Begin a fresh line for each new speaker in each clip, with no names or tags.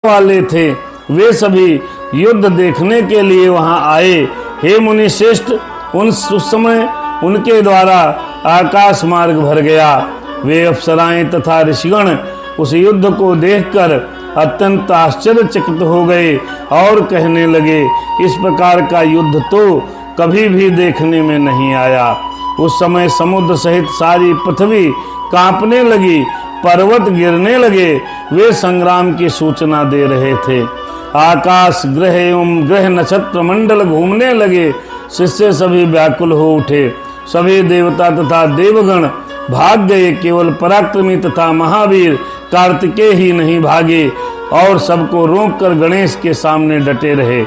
वाले थे वे सभी युद्ध देखने के लिए वहां आए। हे मुनि श्रेष्ठ, उस समय उनके द्वारा आकाश मार्ग भर गया। वे अप्सराएं तथा ऋषिगण उस युद्ध को देखकर अत्यंत आश्चर्यचकित हो गए और कहने लगे, इस प्रकार का युद्ध तो कभी भी देखने में नहीं आया। उस समय समुद्र सहित सारी पृथ्वी कांपने लगी, पर्वत गिरने लगे। वे संग्राम की सूचना दे रहे थे। आकाश ग्रह एवं ग्रह नक्षत्र मंडल घूमने लगे। शिष्य सभी व्याकुल हो उठे। सभी देवता तथा देवगण भाग गए। केवल पराक्रमी तथा महावीर कार्तिकेय ही नहीं भागे और सबको रोककर गणेश के सामने डटे रहे।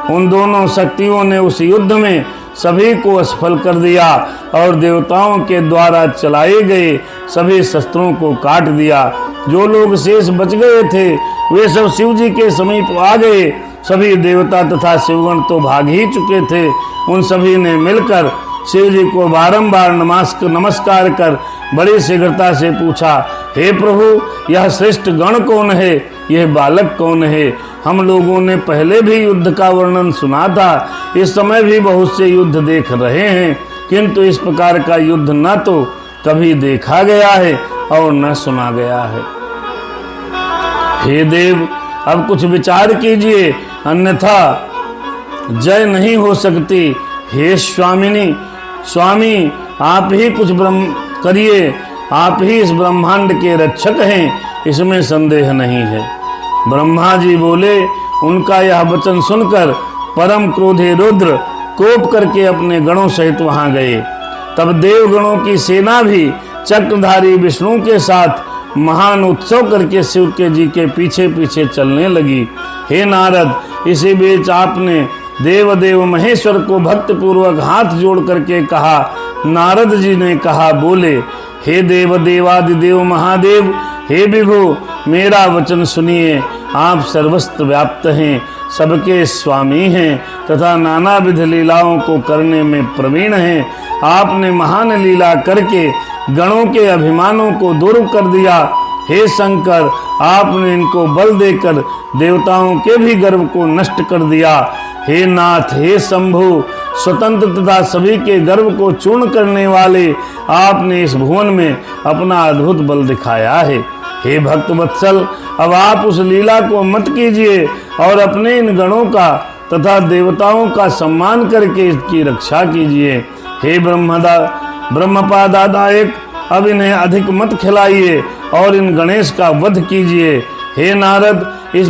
उन दोनों शक्तियों ने उस युद्ध में सभी को असफल कर दिया और देवताओं के द्वारा चलाए गए सभी शस्त्रों को काट दिया। जो लोग शेष बच गए थे वे सब शिव जी के समीप आ गए। सभी देवता तथा शिवगण तो भाग ही चुके थे। उन सभी ने मिलकर शिव जी को बारंबार नमस्कार कर बड़ी शीघ्रता से पूछा, हे प्रभु, यह श्रेष्ठ गण कौन है? यह बालक कौन है? हम लोगों ने पहले भी युद्ध का वर्णन सुना था, इस समय भी बहुत से युद्ध देख रहे हैं, किंतु इस प्रकार का युद्ध न तो कभी देखा गया है और न सुना गया है। हे देव, अब कुछ विचार कीजिए, अन्यथा जय नहीं हो सकती। हे स्वामी, आप ही कुछ करिए। आप ही इस ब्रह्मांड के रक्षक हैं, इसमें संदेह नहीं है। ब्रह्मा जी बोले। उनका यह वचन सुनकर परम क्रोधी रुद्र कोप करके अपने गणों सहित वहां गए। तब देवगणों की सेना भी चक्रधारी विष्णु के साथ महान उत्सव करके शिव के जी के पीछे पीछे चलने लगी। हे नारद, इसी बीच आपने देव महेश्वर को भक्ति पूर्वक हाथ जोड़ करके कहा। नारद जी ने कहा, बोले, हे देवादिदेव महादेव, हे विभु, मेरा वचन सुनिए। आप सर्वत्र व्याप्त हैं, सबके स्वामी हैं तथा नाना विध लीलाओं को करने में प्रवीण हैं। आपने महान लीला करके गणों के अभिमानों को दूर कर दिया। हे शंकर, आपने इनको बल देकर देवताओं के भी गर्व को नष्ट कर दिया। हे नाथ, हे शंभु, स्वतंत्र तथा सभी के गर्व को चूर्ण करने वाले, आपने इस भुवन में अपना अद्भुत बल दिखाया है। हे भक्त वत्सल, अब आप उस लीला को मत कीजिए और अपने इन गणों का तथा देवताओं का सम्मान करके इसकी रक्षा कीजिए। हे ब्रह्मपादायक, अब इन्हें अधिक मत खिलाइए और इन गणेश का वध कीजिए। हे नारद, इस